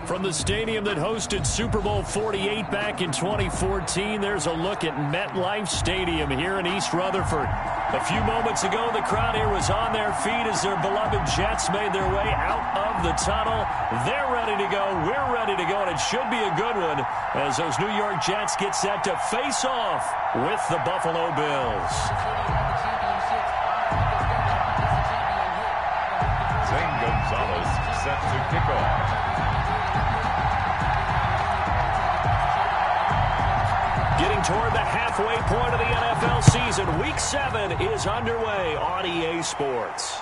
From the stadium that hosted Super Bowl 48 back in 2014, there's a look at MetLife Stadium here in East Rutherford. A few moments ago, the crowd here was on their feet as their beloved Jets made their way out of the tunnel. They're ready to go. We're ready to go, and it should be a good one as those New York Jets get set to face off with the Buffalo Bills. Zane Gonzalez set to kick off. Getting toward the halfway point of the NFL season. Week 7 is underway on EA Sports.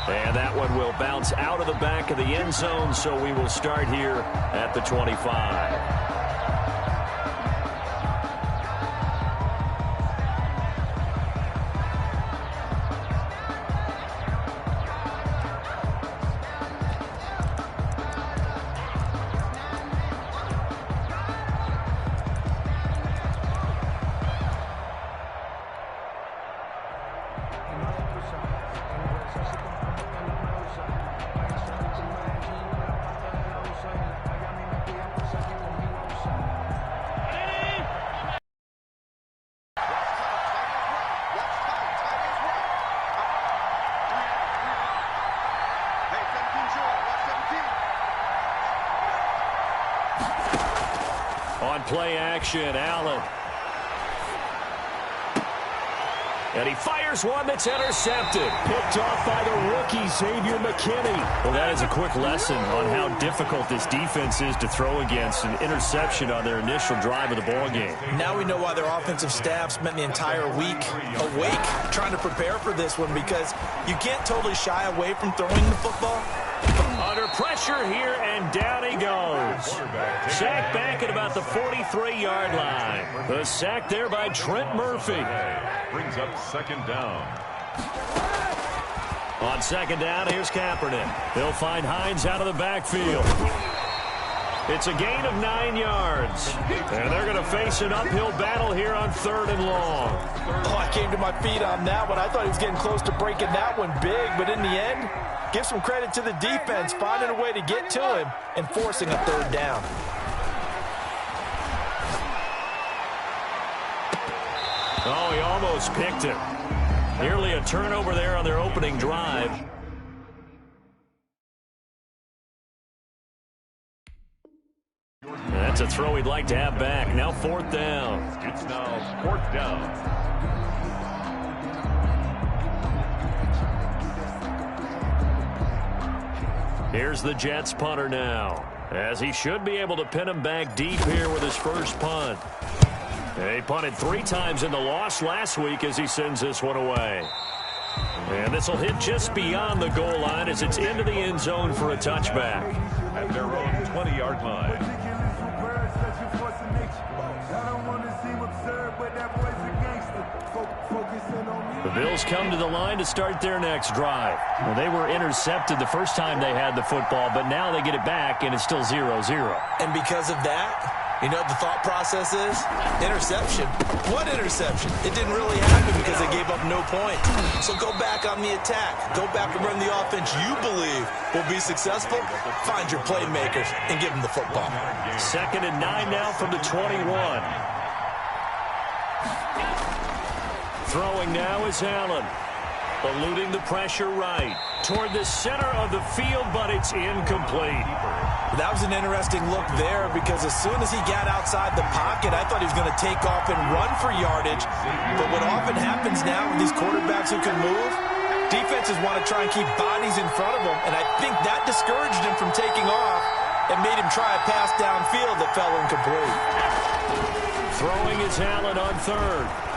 And that one will bounce out of the back of the end zone, so we will start here at the 25. On play action, Allen. And he fires one that's intercepted. Picked off by the rookie, Xavier McKinney. Well, that is a quick lesson on how difficult this defense is to throw against. An interception on their initial drive of the ballgame. Now we know why their offensive staff spent the entire week awake trying to prepare for this one, because you can't totally shy away from throwing the football. Under pressure here, and down he goes. Sacked back at about the 43-yard line. The sack there by Trent Murphy. Brings up second down. On second down, here's Kaepernick. He'll find Hines out of the backfield. It's a gain of 9 yards. And they're going to face an uphill battle here on 3rd and long. Oh, I came to my feet on that one. I thought he was getting close to breaking that one big, but in the end, give some credit to the defense, finding a way to get to him and forcing a 3rd down. Oh, he almost picked it. Nearly a turnover there on their opening drive. That's a throw he'd like to have back. Now 4th down. It's now 4th down. Here's the Jets punter now, as he should be able to pin him back deep here with his first punt. He punted 3 times in the loss last week as he sends this one away. And this will hit just beyond the goal line as it's into the end zone for a touchback. At their own 20-yard line. The Bills come to the line to start their next drive. Well, they were intercepted the first time they had the football, but now they get it back, and it's still 0-0. And because of that, you know what the thought process is? Interception. What interception? It didn't really happen because they gave up no points. So go back on the attack. Go back and run the offense you believe will be successful. Find your playmakers and give them the football. 2nd and 9 now from the 21. Throwing now is Allen. Eluding the pressure right. Toward the center of the field, but it's incomplete. That was an interesting look there, because as soon as he got outside the pocket, I thought he was going to take off and run for yardage. But what often happens now with these quarterbacks who can move, defenses want to try and keep bodies in front of them, and I think that discouraged him from taking off and made him try a pass downfield that fell incomplete. Throwing is Allen on 3rd.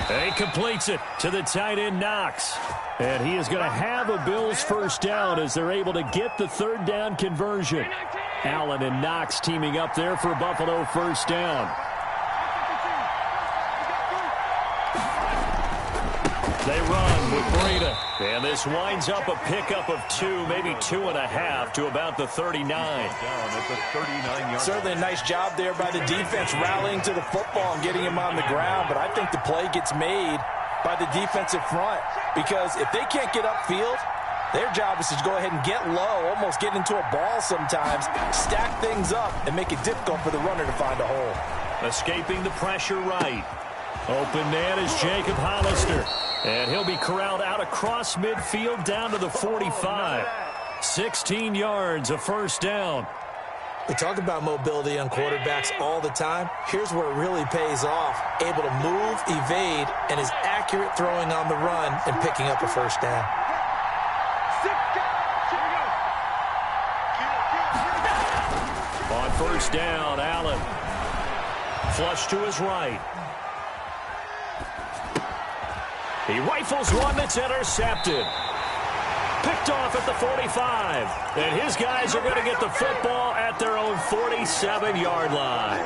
He completes it to the tight end, Knox. And he is going to have a Bills first down as they're able to get the 3rd down conversion. Allen and Knox teaming up there for Buffalo first down. They run with Breida. And this winds up a pickup of 2, maybe 2.5 to about the 39. Down at the 39-yard. Certainly a nice job there by the defense rallying to the football and getting him on the ground. But I think the play gets made by the defensive front, because if they can't get upfield, Their job is to go ahead and get low, almost get into a ball sometimes, stack things up, and make it difficult for the runner to find a hole. Escaping the pressure right. Open man is Jacob Hollister. And he'll be corralled out across midfield down to the 45. 16 yards, a first down. We talk about mobility on quarterbacks all the time. Here's where it really pays off. Able to move, evade, and is accurate throwing on the run and picking up a first down. On first down, Allen. Flush to his right. He rifles one that's intercepted. Picked off at the 45. And his guys are going to get the football at their own 47-yard line.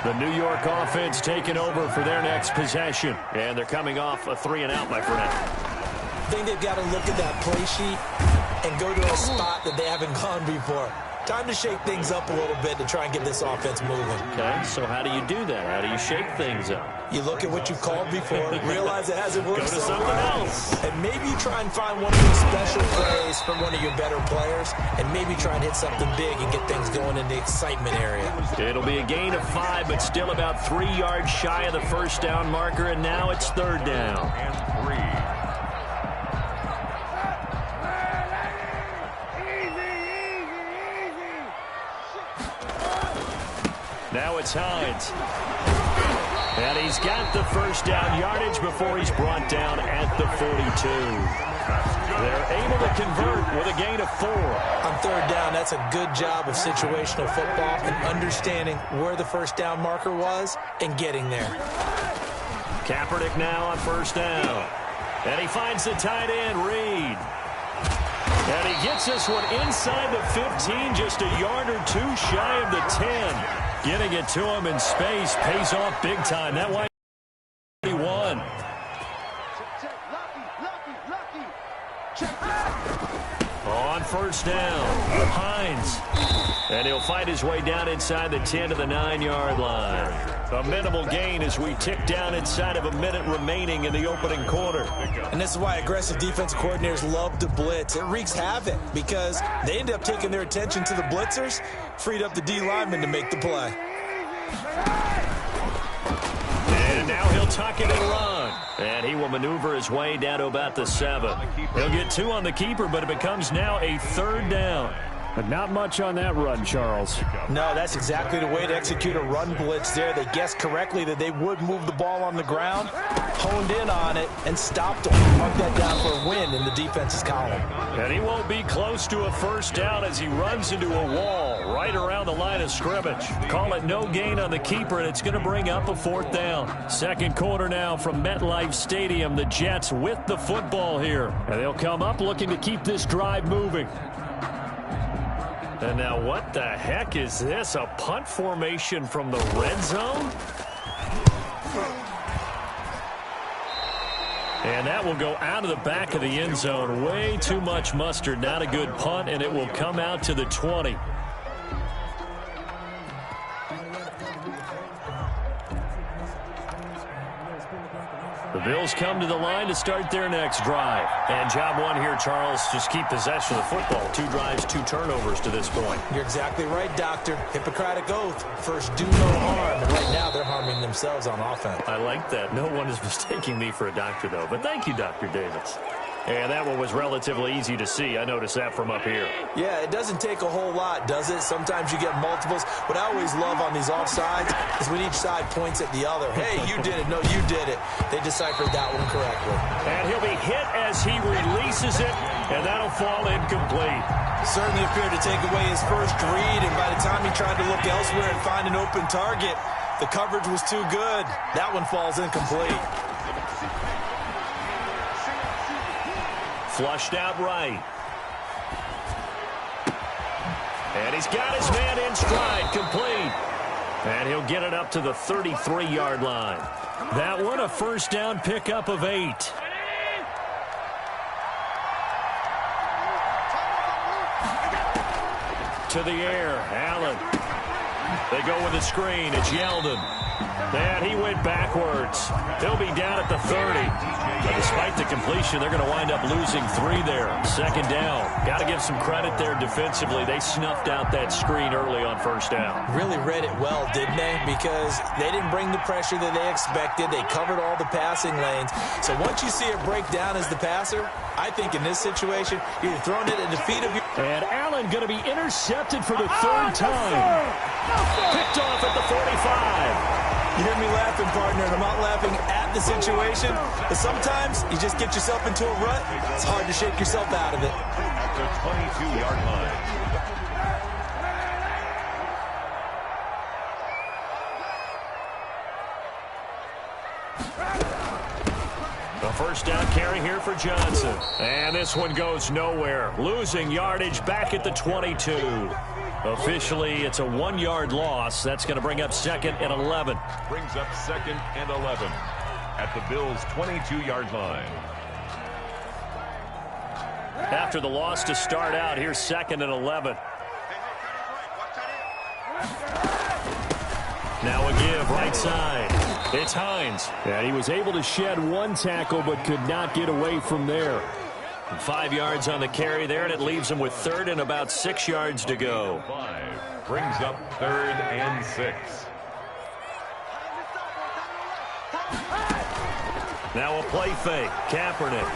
The New York offense taking over for their next possession. And they're coming off a 3-and-out, my friend. I think they've got to look at that play sheet and go to a spot that they haven't gone before. Time to shake things up a little bit to try and get this offense moving. Okay, so how do you do that? How do you shake things up? You look at what you've called before, realize it hasn't worked Go to so something well, else. and maybe you try and find one of those special plays from one of your better players, and maybe try and hit something big and get things going in the excitement area. It'll be a gain of 5, but still about 3 yards shy of the first down marker, and now it's third down. And 3. Now it's Hines. And he's got the first down yardage before he's brought down at the 42. They're able to convert with a gain of 4. On third down, that's a good job of situational football and understanding where the first down marker was and getting there. Kaepernick now on first down. And he finds the tight end, Reed. And he gets this one inside the 15, just a yard or two shy of the 10. Getting it to him in space pays off big time. That wide 41. On first down, Hines. And he'll fight his way down inside the 10 to the 9-yard line. A minimal gain as we tick down inside of a minute remaining in the opening quarter. And this is why aggressive defensive coordinators love to blitz. It wreaks havoc because they end up taking their attention to the blitzers, freed up the D lineman to make the play. And now he'll tuck it and run. And he will maneuver his way down to about the 7. He'll get 2 on the keeper, but it becomes now a third down. But not much on that run, Charles. No, that's exactly the way to execute a run blitz there. They guessed correctly that they would move the ball on the ground, honed in on it, and stopped them. Mark that down for a win in the defense's column. And he won't be close to a first down as he runs into a wall right around the line of scrimmage. Call it no gain on the keeper, and it's going to bring up a fourth down. Second quarter now from MetLife Stadium. The Jets with the football here. And they'll come up looking to keep this drive moving. And now what the heck is this? A punt formation from the red zone? And that will go out of the back of the end zone. Way too much mustard. Not a good punt, and it will come out to the 20. The Bills come to the line to start their next drive. And job one here, Charles, just keep possession of the football. 2 drives, 2 turnovers to this point. You're exactly right, Doctor. Hippocratic oath. First, do no harm. And right now, they're harming themselves on offense. I like that. No one is mistaking me for a doctor, though. But thank you, Dr. Davis. And that one was relatively easy to see. I noticed that from up here. Yeah, it doesn't take a whole lot, does it? Sometimes you get multiples. What I always love on these offsides is when each side points at the other. Hey, you did it. No, you did it. They deciphered that one correctly. And he'll be hit as he releases it, and that'll fall incomplete. Certainly appeared to take away his first read, and by the time he tried to look elsewhere and find an open target, the coverage was too good. That one falls incomplete. Flushed out right. And he's got his man in stride, complete. And he'll get it up to the 33-yard line. That one, a first down pickup of 8. To the air, Allen. They go with a screen. It's Yeldon. And he went backwards. He'll be down at the 30. But despite the completion, they're going to wind up losing 3 there. Second down. Got to give some credit there defensively. They snuffed out that screen early on first down. Really read it well, didn't they? Because they didn't bring the pressure that they expected. They covered all the passing lanes. So once you see it break down as the passer, I think in this situation, you're throwing it at the feet of your... And Allen going to be intercepted for the 3rd time. Picked off at the 45. You hear me laughing, partner, and I'm not laughing at the situation, but sometimes you just get yourself into a rut. It's hard to shake yourself out of it. At the 22-yard line. A first down carry here for Johnson. And this one goes nowhere. Losing yardage back at the 22. Officially, it's a 1-yard loss. That's going to bring up 2nd and 11. Brings up 2nd and 11 at the Bills' 22-yard line. After the loss to start out, here's 2nd and 11. Now a give right side. It's Hines. And he was able to shed 1 tackle but could not get away from there. 5 yards on the carry there, and it leaves him with 3rd and about 6 yards to go. 5 brings up 3rd and 6. Now a play fake. Kaepernick.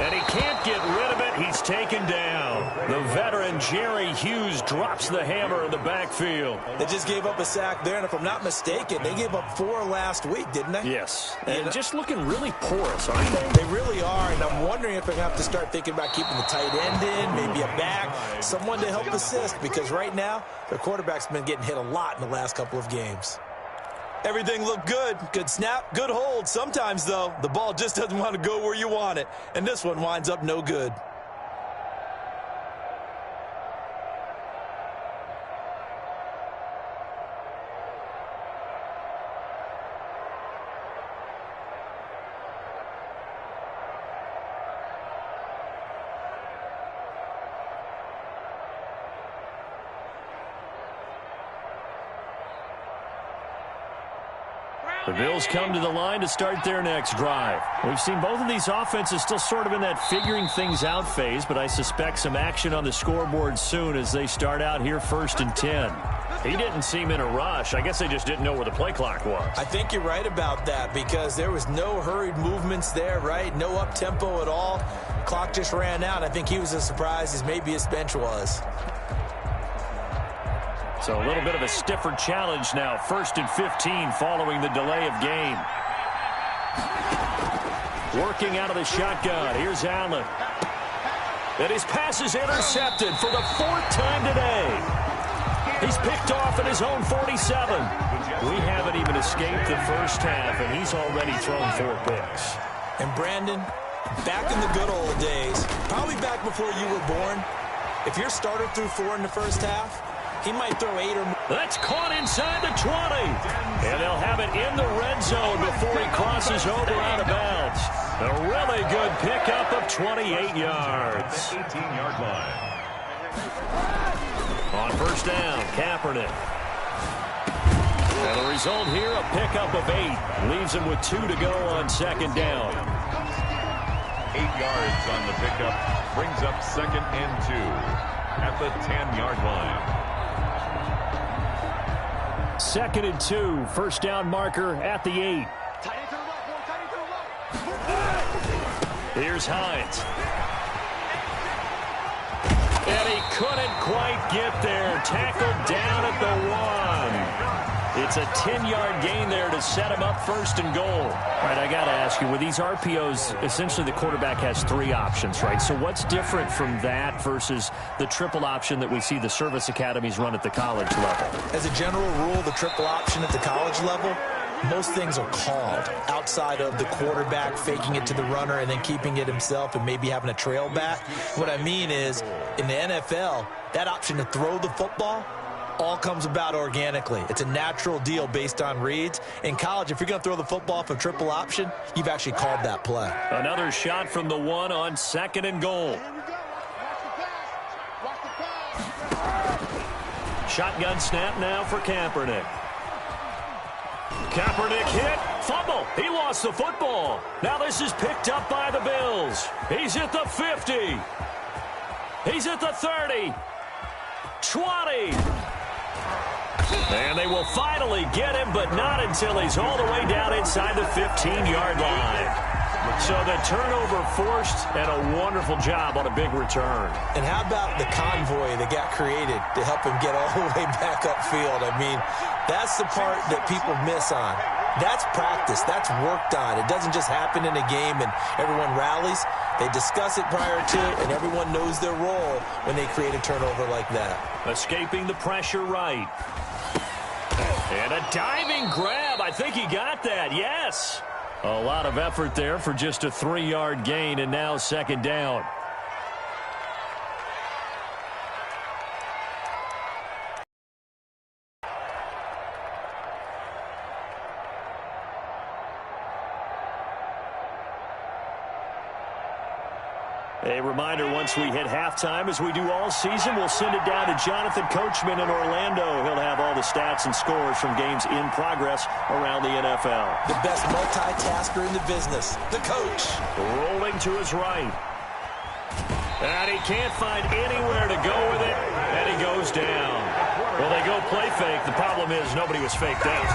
And he can't get rid of it. He's taken down. The veteran Jerry Hughes drops the hammer in the backfield. They just gave up a sack there, and if I'm not mistaken, they gave up 4 last week, didn't they? Yes. And just looking really porous, aren't they? They really are, and I'm wondering if they're going to have to start thinking about keeping the tight end in, maybe a back, someone to help assist, because right now, their quarterback's been getting hit a lot in the last couple of games. Everything looked good. Good snap, good hold. Sometimes, though, the ball just doesn't want to go where you want it. And this one winds up no good. The Bills come to the line to start their next drive. We've seen both of these offenses still sort of in that figuring things out phase, but I suspect some action on the scoreboard soon as they start out here 1st and 10. He didn't seem in a rush. I guess they just didn't know where the play clock was. I think you're right about that because there was no hurried movements there, right? No up-tempo at all. Clock just ran out. I think he was as surprised as maybe his bench was. So a little bit of a stiffer challenge now. 1st and 15 following the delay of game. Working out of the shotgun. Here's Allen. And his pass is intercepted for the 4th time today. He's picked off at his own 47. We haven't even escaped the first half, and he's already thrown 4 picks. And Brandon, back in the good old days, probably back before you were born, if your starter threw 4 in the first half, he might throw 8 or more. That's caught inside the 20. And they'll have it in the red zone before he crosses over out of bounds. A really good pickup of 28 yards. 18-yard line. On first down, Kaepernick. And the result here, a pickup of 8. Leaves him with 2 to go on 2nd down. 8 yards on the pickup. Brings up 2nd and 2 at the 10-yard line. 2nd and 2, first down marker at the 8. Here's Hines. And he couldn't quite get there. Tackled down at the 1. It's a 10-yard gain there to set him up 1st and goal. All right, I got to ask you, with these RPOs, essentially the quarterback has 3 options, right? So what's different from that versus the triple option that we see the service academies run at the college level? As a general rule, the triple option at the college level, most things are called outside of the quarterback faking it to the runner and then keeping it himself and maybe having a trail back. What I mean is, in the NFL, that option to throw the football all comes about organically. It's a natural deal based on reads. In college, if you're going to throw the football for triple option, you've actually called that play. Another shot from the 1 on 2nd and goal. Shotgun snap now for Kaepernick. Kaepernick hit. Fumble. He lost the football. Now this is picked up by the Bills. He's at the 50. He's at the 30. 20. And they will finally get him, but not until he's all the way down inside the 15-yard line. So the turnover forced, and a wonderful job on a big return. And how about the convoy that got created to help him get all the way back upfield? I mean, that's the part that people miss on. That's practice. That's worked on. It doesn't just happen in a game and everyone rallies. They discuss it prior to, and everyone knows their role when they create a turnover like that. Escaping the pressure right. And a diving grab. I think he got that. Yes. A lot of effort there for just a 3-yard gain, and now second down. A reminder, once we hit halftime, as we do all season, we'll send it down to Jonathan Coachman in Orlando. He'll have all the stats and scores from games in progress around the NFL. The best multitasker in the business, the coach. Rolling to his right. And he can't find anywhere to go with it, and he goes down. Well, they go play fake. The problem is nobody was faked out.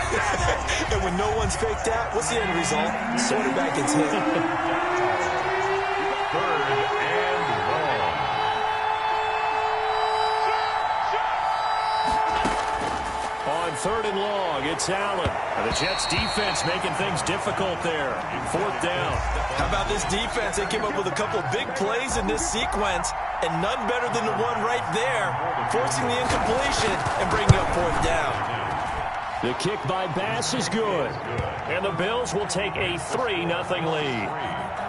And when no one's faked out, what's the end result? Quarterback gets hit. Third and long. On third and long, it's Allen. And the Jets defense making things difficult there. Fourth down. How about this defense? They came up with a couple of big plays in this sequence, and none better than the one right there, forcing the incompletion and bringing up fourth down. The kick by Bass is good. And the Bills will take a 3-0 lead.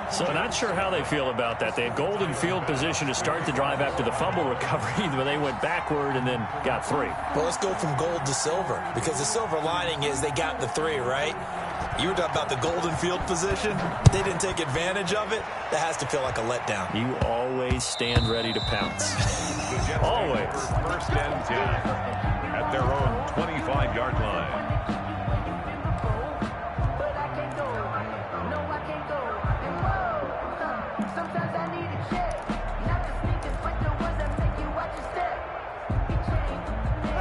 So not sure how they feel about that. They had golden field position to start the drive after the fumble recovery, but they went backward and then got 3. Well, let's go from gold to silver, because the silver lining is they got the 3, right? You were talking about the golden field position. They didn't take advantage of it. That has to feel like a letdown. You always stand ready to pounce. Always. First and 10 at their own 25-yard line.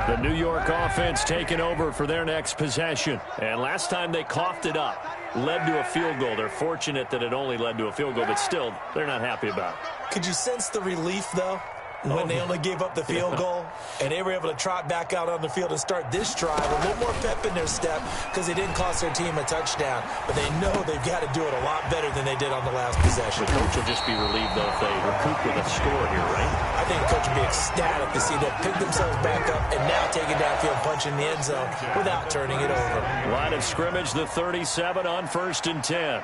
The New York offense taking over for their next possession. And last time they coughed it up, led to a field goal. They're fortunate that it only led to a field goal, but still, they're not happy about it. Could you sense the relief, though, when they only gave up the field goal? And they were able to trot back out on the field and start this drive. A little more pep in their step because they didn't cost their team a touchdown. But they know they've got to do it a lot better than they did on the last possession. The coach will just be relieved, though, if they recoup with a score here, right? I think the coach will be ecstatic to see them pick themselves back up and now take it downfield, punching the end zone without turning it over. Line of scrimmage, the 37 on 1st and 10.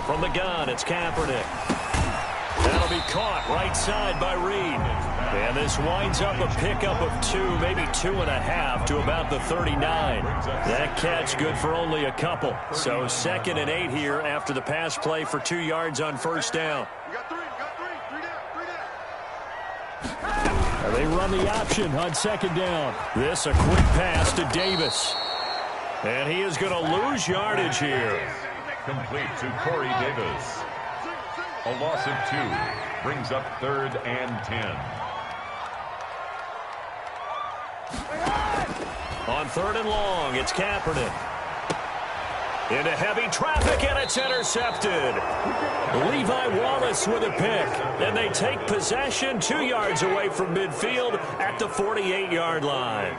From the gun, it's Kaepernick. That'll be caught right side by Reed. And this winds up a pickup of 2, maybe 2.5 to about the 39. That catch good for only a couple. So 2nd and 8 here after the pass play for 2 yards on first down. And they run the option on 2nd down. This a quick pass to Davis. And he is going to lose yardage here. Complete to Corey Davis. A loss of 2 brings up 3rd and 10. On 3rd and long, it's Kaepernick. Into heavy traffic, and it's intercepted. Levi Wallace with a pick. And they take possession 2 yards away from midfield at the 48-yard line.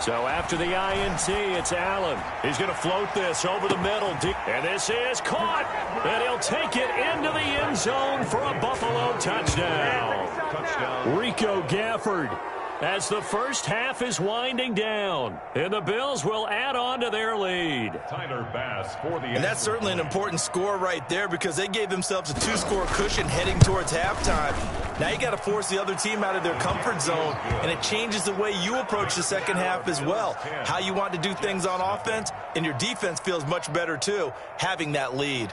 So after the INT, it's Allen. He's going to float this over the middle. And this is caught. And he'll take it into the end zone for a Buffalo touchdown. Rico Gafford as the first half is winding down. And the Bills will add on to their lead. Tyler Bass for the And that's certainly an important score right there because they gave themselves a 2-score cushion heading towards halftime. Now you got to force the other team out of their comfort zone, and it changes the way you approach the second half as well. How you want to do things on offense, and your defense feels much better too, having that lead.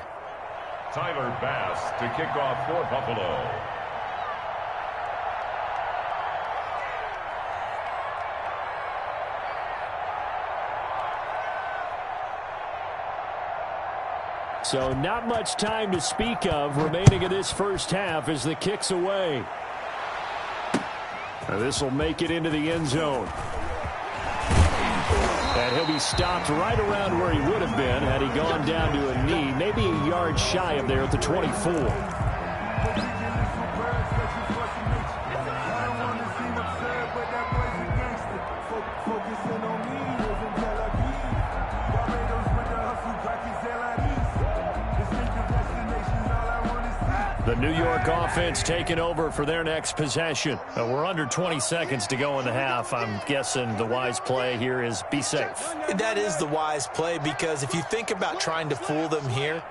Tyler Bass to kick off for Buffalo. So not much time to speak of remaining in this first half as the kick's away. This will make it into the end zone. And he'll be stopped right around where he would have been had he gone down to a knee, maybe a yard shy of there at the 24. The New York offense taking over for their next possession. We're under 20 seconds to go in the half. I'm guessing the wise play here is be safe. That is the wise play because if you think about trying to fool them here,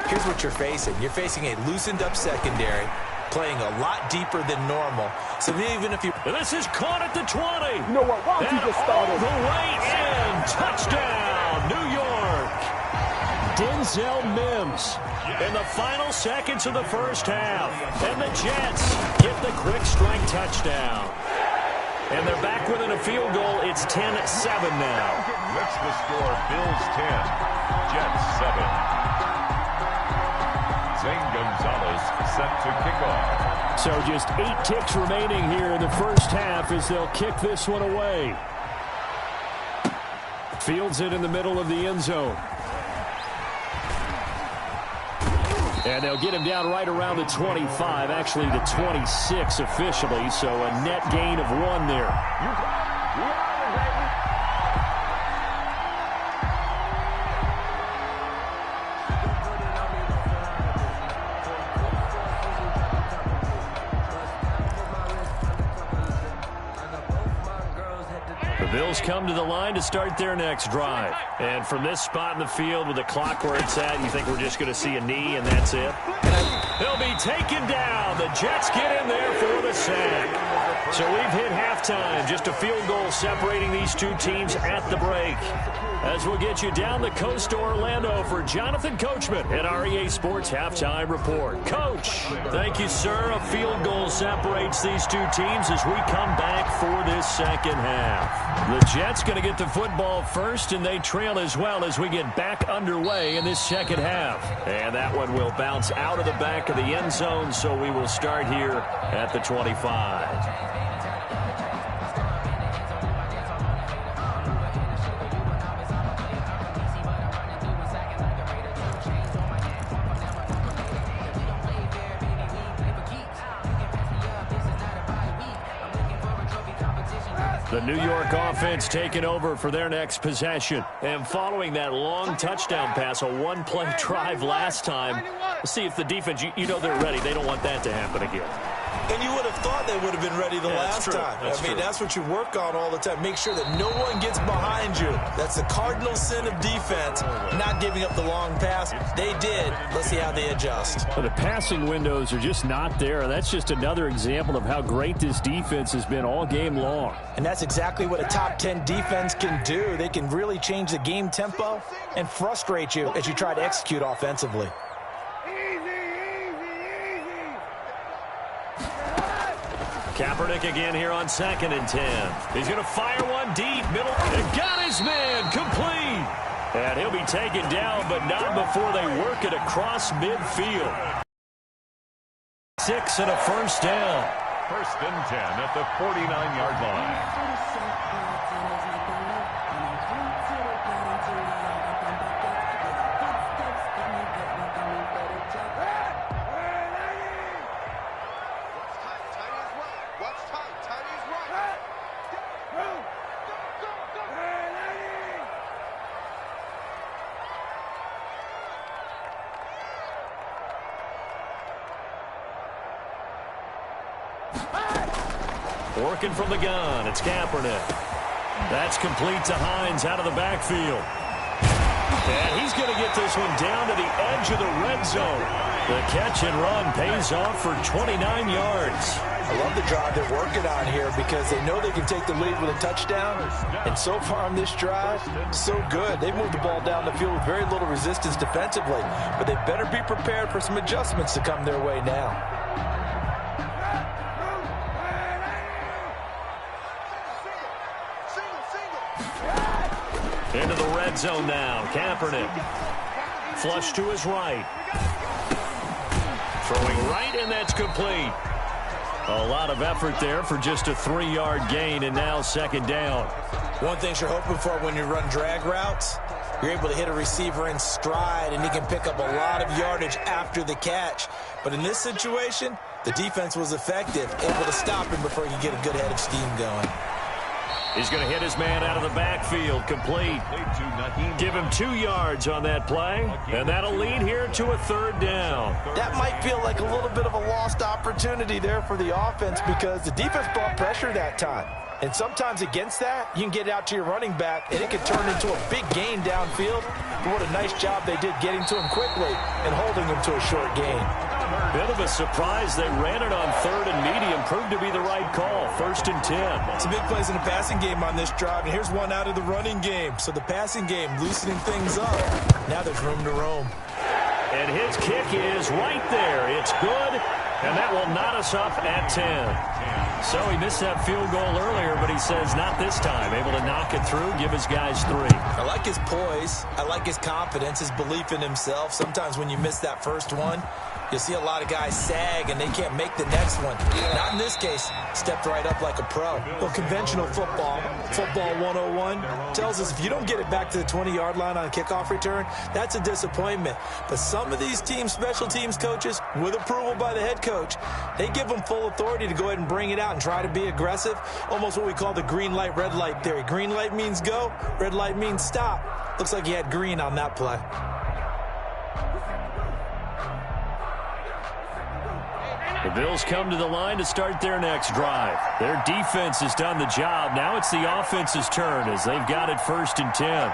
here's what you're facing. You're facing a loosened up secondary, playing a lot deeper than normal. So even if you... This is caught at the 20. You know what? Why don't you just start all it? the way in. Touchdown, New York. Denzel Mims in the final seconds of the first half. And the Jets get the quick strike touchdown. And they're back within a field goal. It's 10-7 now. What's the score? Bills 10, Jets 7. Zane Gonzalez set to kick off. So just 8 ticks remaining here in the first half as they'll kick this one away. Fields it in the middle of the end zone. And they'll get him down right around the 25, actually the 26 officially, so a net gain of 1 there. Bills come to the line to start their next drive. And from this spot in the field with the clock where it's at, you think we're just going to see a knee and that's it? He'll be taken down. The Jets get in there for the sack. So we've hit halftime. Just a field goal separating these two teams at the break. As we'll get you down the coast to Orlando for Jonathan Coachman at our EA Sports Halftime Report. Coach, thank you, sir. A field goal separates these two teams as we come back for this second half. The Jets going to get the football first, and they trail as well as we get back underway in this second half. And that one will bounce out of the back of the end zone, so we will start here at the 25. The New York offense taking over for their next possession. And following that long touchdown pass, a one-play drive last time, let's see if the defense, you know they're ready. They don't want that to happen again. And you would have thought they would have been ready the last time. I mean, that's what you work on all the time. Make sure that no one gets behind you. That's the cardinal sin of defense, not giving up the long pass. They did. Let's see how they adjust. But the passing windows are just not there. That's just another example of how great this defense has been all game long. And that's exactly what a top 10 defense can do. They can really change the game tempo and frustrate you as you try to execute offensively. Kaepernick again here on 2nd and 10. He's going to fire one deep, middle, and got his man complete. And he'll be taken down, but not before they work it across midfield. 6 and a first down. 1st and 10 at the 49-yard line. Working from the gun, it's Kaepernick. That's complete to Hines out of the backfield. And he's going to get this one down to the edge of the red zone. The catch and run pays off for 29 yards. I love the drive they're working on here because they know they can take the lead with a touchdown. And so far on this drive, so good. They moved the ball down the field with very little resistance defensively. But they better be prepared for some adjustments to come their way now. Into the red zone now. Kaepernick. Flush to his right. Throwing right, and that's complete. A lot of effort there for just a 3-yard gain, and now second down. One thing you're hoping for when you run drag routes, you're able to hit a receiver in stride, and he can pick up a lot of yardage after the catch. But in this situation, the defense was effective, able to stop him before he could get a good head of steam going. He's going to hit his man out of the backfield. Complete. Give him 2 yards on that play, and that'll lead here to a third down. That might feel like a little bit of a lost opportunity there for the offense because the defense brought pressure that time. And sometimes against that, you can get it out to your running back, and it can turn into a big gain downfield. But what a nice job they did getting to him quickly and holding him to a short gain. Bit of a surprise. They ran it on third and medium. Proved to be the right call. 1st and 10. Some big plays in the passing game on this drive, and here's one out of the running game. So the passing game loosening things up. Now there's room to roam. And his kick is right there. It's good, and that will knot us up at 10. So he missed that field goal earlier, but he says not this time. Able to knock it through, give his guys 3. I like his poise. I like his confidence, his belief in himself. Sometimes when you miss that first one, you'll see a lot of guys sag, and they can't make the next one. Not in this case. Stepped right up like a pro. Well, conventional football 101, tells us if you don't get it back to the 20-yard line on a kickoff return, that's a disappointment. But some of these teams, special teams coaches, with approval by the head coach, they give them full authority to go ahead and bring it out and try to be aggressive. Almost what we call the green light, red light theory. Green light means go, red light means stop. Looks like he had green on that play. The Bills come to the line to start their next drive. Their defense has done the job. Now it's the offense's turn as they've got it 1st and 10.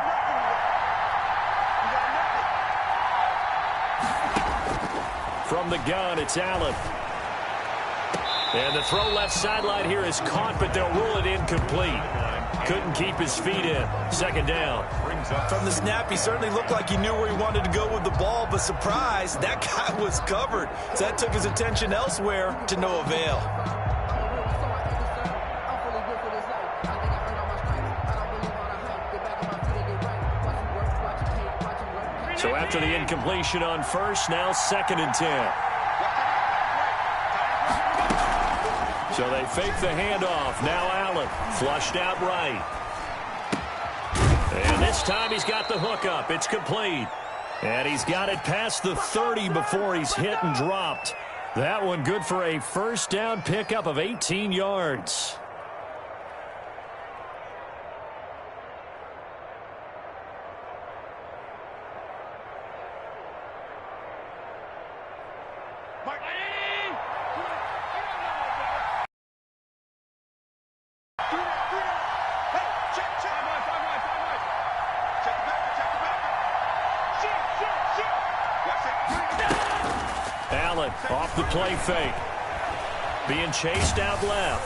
From the gun, it's Allen. And the throw left sideline here is caught, but they'll rule it incomplete. Couldn't keep his feet in. 2nd down. From the snap, he certainly looked like he knew where he wanted to go with the ball, but surprise, that guy was covered. So that took his attention elsewhere to no avail. So after the incompletion on first, now 2nd and 10. So they fake the handoff. Now Allen flushed out right. And this time he's got the hook up. It's complete. And he's got it past the 30 before he's hit and dropped. That one good for a 1st down pickup of 18 yards. Allen off the play fake. Being chased out left.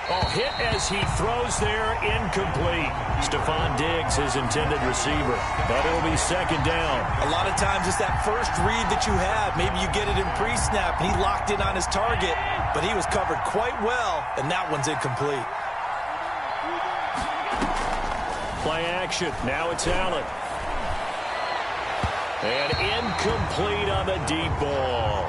Oh, hit as he throws there, incomplete. Stephon Diggs, his intended receiver. But it'll be 2nd down. A lot of times it's that first read that you have. Maybe you get it in pre-snap. He locked in on his target, but he was covered quite well, and that one's incomplete. Play action. Now it's Allen. And incomplete on the deep ball.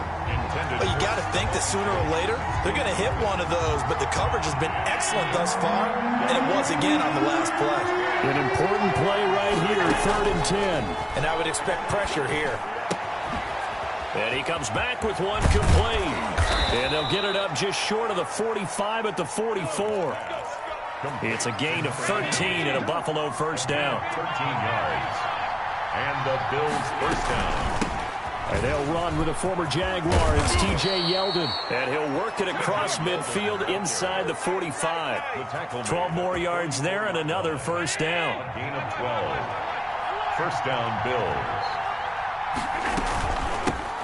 Well, you got to think that sooner or later they're going to hit one of those, but the coverage has been excellent thus far, and it was again on the last play. An important play right here, 3rd and 10. And I would expect pressure here. And he comes back with one complete. And they'll get it up just short of the 45 at the 44. It's a gain of 13 and a Buffalo 1st down. 13 yards. And the Bills 1st down. And they'll run with a former Jaguar. It's T.J. Yeldon. And he'll work it across midfield inside the 45. 12 more yards there and another first down. Gain of 12. First down, Bills.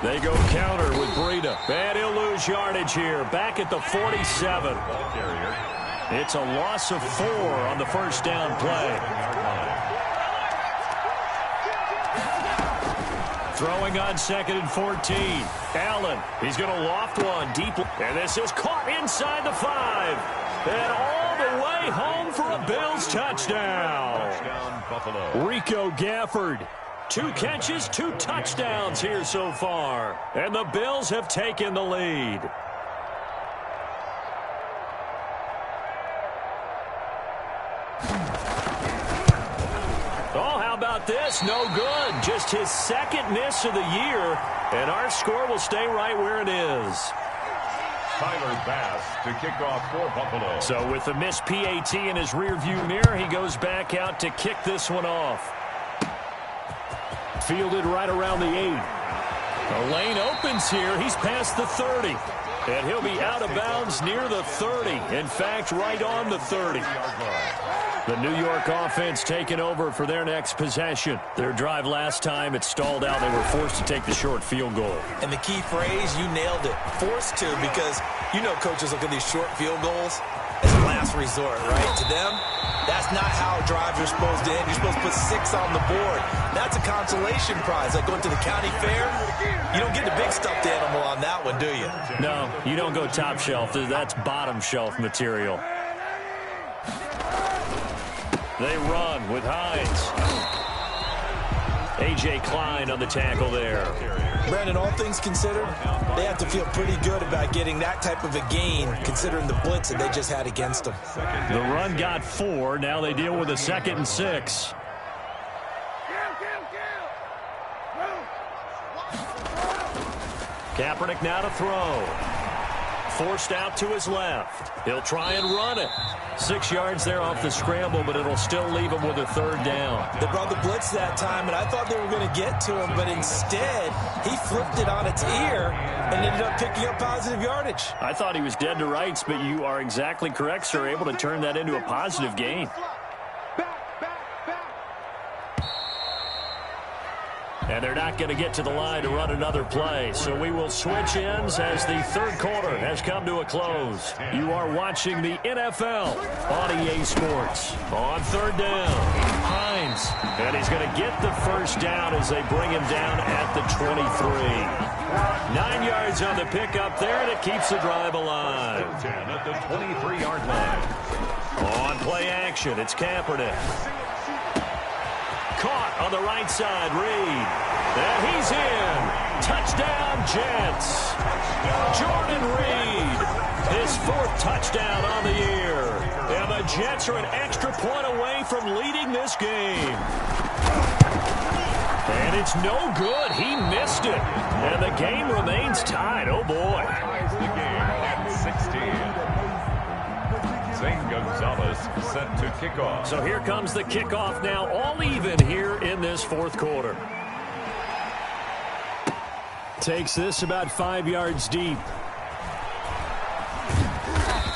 They go counter with Breida. And he'll lose yardage here. Back at the 47. It's a loss of 4 on the first down play. Throwing on 2nd and 14. Allen, he's going to loft one deep. And this is caught inside the 5. And all the way home for a Bills touchdown. Rico Gafford. 2 catches, 2 touchdowns here so far. And the Bills have taken the lead. Oh, how about this? No good. Just his 2nd miss of the year. And our score will stay right where it is. Tyler Bass to kick off for Buffalo. So with the missed PAT in his rearview mirror, he goes back out to kick this one off. Fielded right around the 8. The lane opens here. He's past the 30. And he'll be out of bounds near the 30. In fact, right on the 30. The New York offense taking over for their next possession. Their drive last time, it stalled out. They were forced to take the short field goal. And the key phrase, you nailed it. Forced to, because you know coaches look at these short field goals as a last resort, right? To them, that's not how drives are supposed to end. You're supposed to put 6 on the board. That's a consolation prize. Like going to the county fair, you don't get the big stuffed animal on that one, do you? No, you don't go top shelf. That's bottom shelf material. They run with Hines. A.J. Klein on the tackle there. Brandon, all things considered, they have to feel pretty good about getting that type of a gain, considering the blitz that they just had against them. The run got 4. Now they deal with a 2nd and 6. Kaepernick now to throw. Forced out to his left. He'll try and run it. 6 yards there off the scramble, but it'll still leave him with a 3rd down. They brought the blitz that time, and I thought they were going to get to him, but instead, he flipped it on its ear and ended up picking up positive yardage. I thought he was dead to rights, but you are exactly correct, sir. Able to turn that into a positive gain. And they're not going to get to the line to run another play. So we will switch ends as the 3rd quarter has come to a close. You are watching the NFL on EA Sports. On 3rd down, Hines. And he's going to get the first down as they bring him down at the 23. 9 yards on the pickup there, and it keeps the drive alive. At the 23-yard line. On play action, it's Kaepernick. Caught on the right side, Reed. And he's in. Touchdown, Jets. Jordan Reed, his 4th touchdown on the year. And the Jets are an extra point away from leading this game. And it's no good. He missed it. And the game remains tied. Oh, boy. The game at 16. Zane Gonzalez set to kickoff. So here comes the kickoff now, all even here in this 4th quarter. Takes this about 5 yards deep.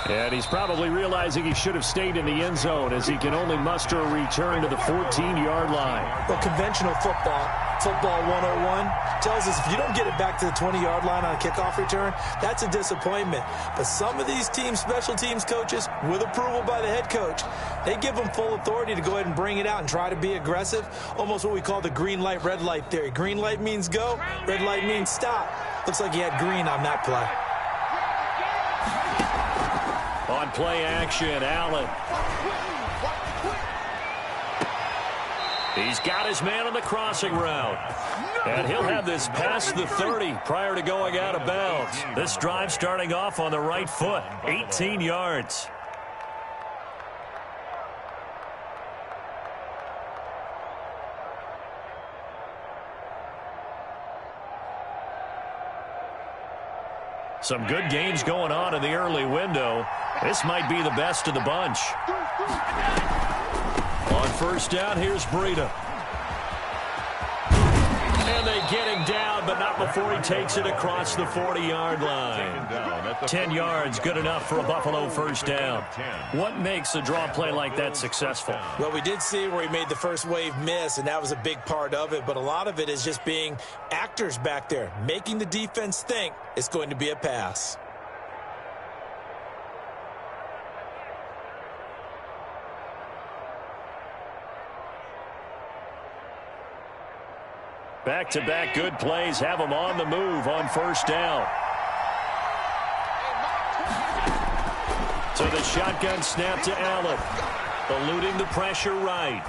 And he's probably realizing he should have stayed in the end zone as he can only muster a return to the 14-yard line. Well, conventional football 101 tells us if you don't get it back to the 20-yard line on a kickoff return, that's a disappointment. But some of these teams, special teams coaches, with approval by the head coach, they give them full authority to go ahead and bring it out and try to be aggressive, almost what we call the green light, red light theory. Green light means go, red light means stop. Looks like he had green on that play. On play action, Allen. He's got his man on the crossing route. And he'll have this past the 30 prior to going out of bounds. This drive starting off on the right foot, 18 yards. Some good gains going on in the early window. This might be the best of the bunch. On first down, here's Breida. And they get him down, but not before he takes it across the 40-yard line. 10 yards, good enough for a Buffalo first down. What makes a draw play like that successful? Well, we did see where he made the first wave miss, and that was a big part of it. But a lot of it is just being actors back there, making the defense think it's going to be a pass. Back-to-back good plays have him on the move on first down. So the shotgun snap to Allen. Eluding the pressure right.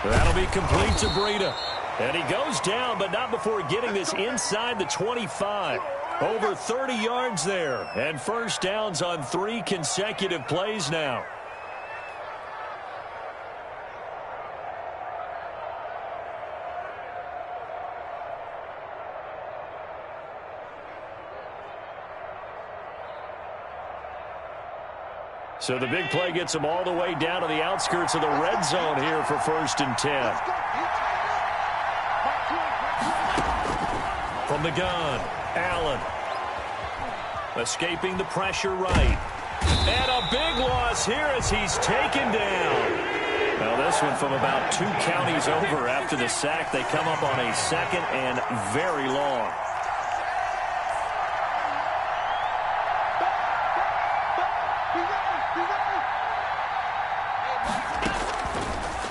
That'll be complete to Breida. And he goes down, but not before getting this inside the 25. Over 30 yards there. And first downs on 3 consecutive plays now. So the big play gets him all the way down to the outskirts of the red zone here for 1st and 10. From the gun, Allen. Escaping the pressure right. And a big loss here as he's taken down. Well, this one from about 2 counties over after the sack. They come up on a 2nd and very long.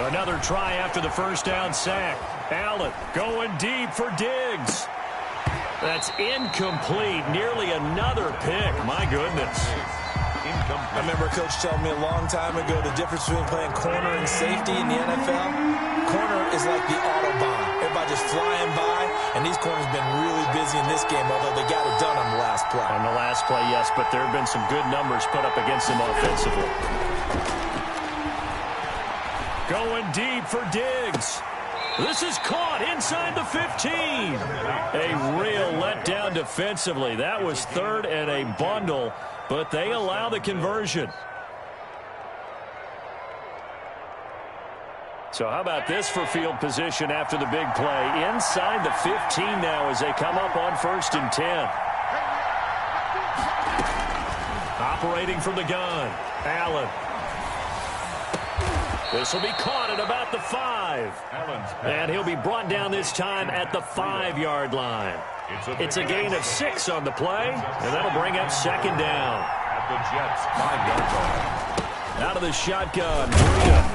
Another try after the first down sack. Allen going deep for Diggs. That's incomplete. Nearly another pick. My goodness. I remember a coach telling me a long time ago the difference between playing corner and safety in the NFL. Corner is like the Autobahn. Everybody just flying by, and these corners have been really busy in this game, although they got it done on the last play. On the last play, yes, but there have been some good numbers put up against them offensively. Going deep for Diggs. This is caught inside the 15. A real letdown defensively. That was 3rd and a bundle, but they allow the conversion. So how about this for field position after the big play? Inside the 15 now as they come up on 1st and 10. Operating from the gun, Allen. This will be caught at about the 5. And he'll be brought down this time at the 5-yard line. It's a gain of 6 on the play, and that'll bring up 2nd down. At the Jets' 5-yard line. Out of the shotgun, Breida.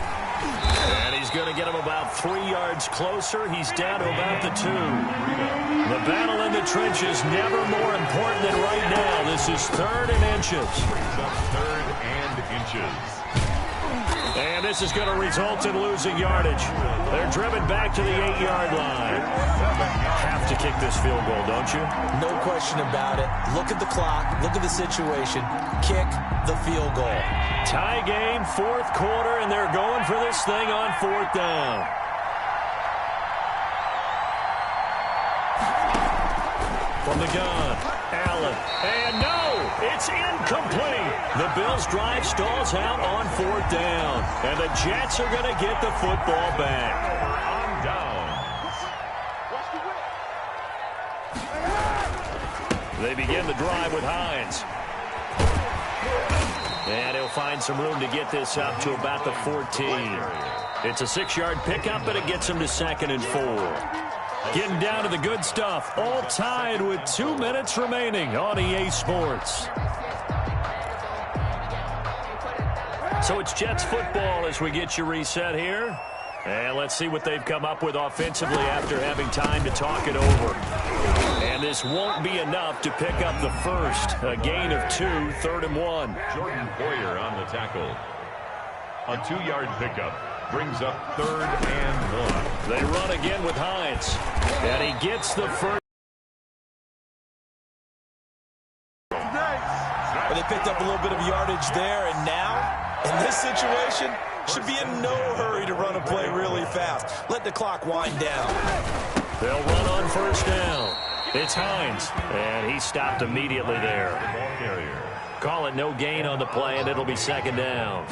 And he's going to get him about 3 yards closer. He's down to about the 2. The battle in the trenches never more important than right now. This is 3rd and inches. 3rd and inches. And this is going to result in losing yardage. They're driven back to the 8-yard line. Have to kick this field goal, don't you? No question about it. Look at the clock. Look at the situation. Kick the field goal. Tie game, 4th quarter, and they're going for this thing on 4th down. From the gun, Allen. And no, it's incomplete. The Bills' drive stalls out on 4th down. And the Jets are going to get the football back. On down. They begin the drive with Hines. And he'll find some room to get this up to about the 14. It's a 6-yard pickup, but it gets him to 2nd and 4. Getting down to the good stuff. All tied with 2 minutes remaining on EA Sports. So it's Jets football as we get you reset here. And let's see what they've come up with offensively after having time to talk it over. And this won't be enough to pick up the first. A gain of 2, 3rd and 1. Jordan Poyer on the tackle. A 2-yard pickup brings up 3rd and 1. They run again with Hines. And he gets the first. Well, they picked up a little bit of yardage there, and now, in this situation, should be in no hurry to run a play really fast. Let the clock wind down. They'll run on 1st down. It's Hines, and he stopped immediately there. Call it no gain on the play, and it'll be 2nd down.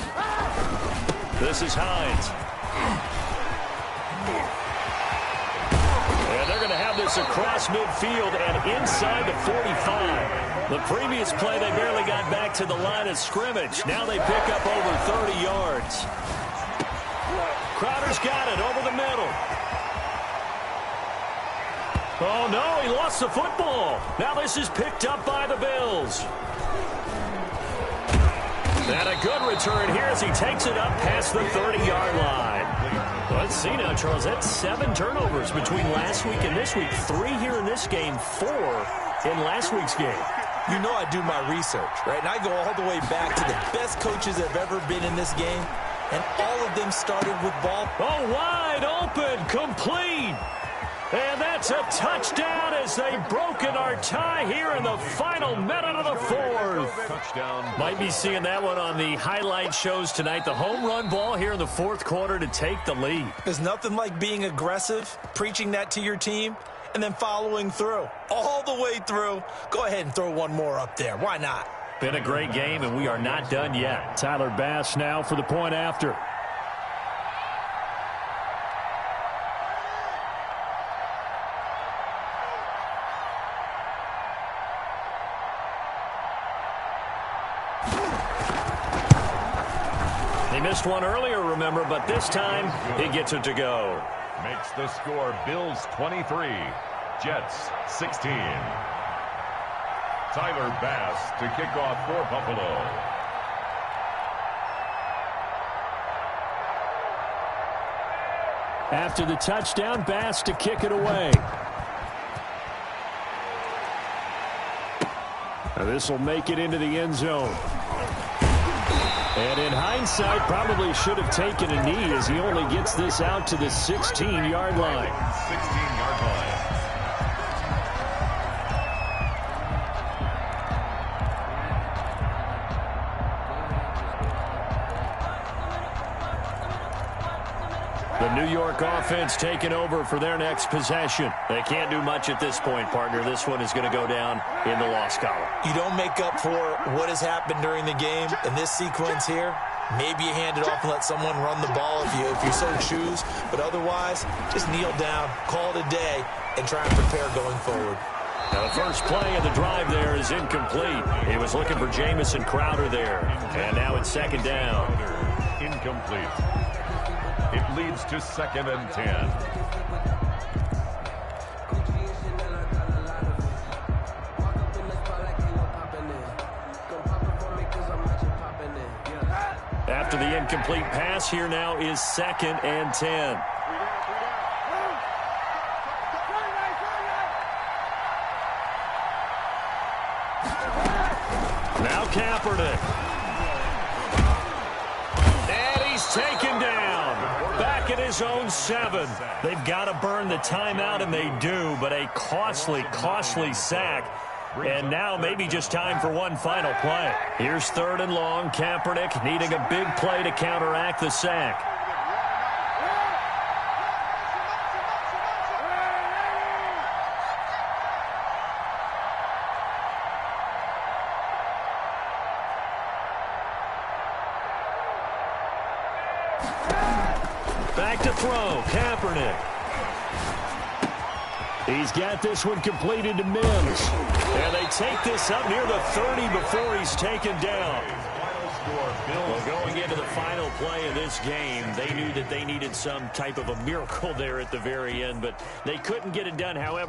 This is Hines. this across midfield and inside the 45. The previous play, they barely got back to the line of scrimmage. Now they pick up over 30 yards. Crowder's got it over the middle. Oh, no, he lost the football. Now this is picked up by the Bills. And a good return here as he takes it up past the 30-yard line. Let's see now, Charles. That's 7 turnovers between last week and this week. 3 here in this game, 4 in last week's game. You know I do my research, right? And I go all the way back to the best coaches that have ever been in this game. And all of them started with ball. Oh, wide open, complete. And that's a touchdown as they've broken our tie here in the final minute of the 4th. Touchdown. Might be seeing that one on the highlight shows tonight. The home run ball here in the 4th quarter to take the lead. There's nothing like being aggressive, preaching that to your team, and then following through. All the way through. Go ahead and throw one more up there. Why not? Been a great game, and we are not done yet. Tyler Bass now for the point after. They missed one earlier, remember, but this time he gets it to go. Makes the score Bills 23, Jets 16. Tyler Bass to kick off for Buffalo. After the touchdown, Bass to kick it away. This will make it into the end zone. And in hindsight, probably should have taken a knee as he only gets this out to the 16-yard line. 16-yard line. The New York offense taking over for their next possession. They can't do much at this point, partner. This one is going to go down in the loss column. You don't make up for what has happened during the game in this sequence here. Maybe you hand it off and let someone run the ball if you so choose. But otherwise, just kneel down, call it a day, and try and prepare going forward. Now the first play of the drive there is incomplete. He was looking for Jamison Crowder there. And now it's second down. Incomplete. It leads to 2nd and 10. After the incomplete pass, here now is 2nd and 10. Now Kaepernick. And he's taken down. Back at his own 7. They've got to burn the timeout, and they do, but a costly, costly sack. And now maybe just time for one final play. Here's 3rd and long. Kaepernick needing a big play to counteract the sack. Back to throw. Kaepernick. He's got this one completed to Mims. And they take this up near the 30 before he's taken down. Well, going into the final play of this game, they knew that they needed some type of a miracle there at the very end, but they couldn't get it done. However,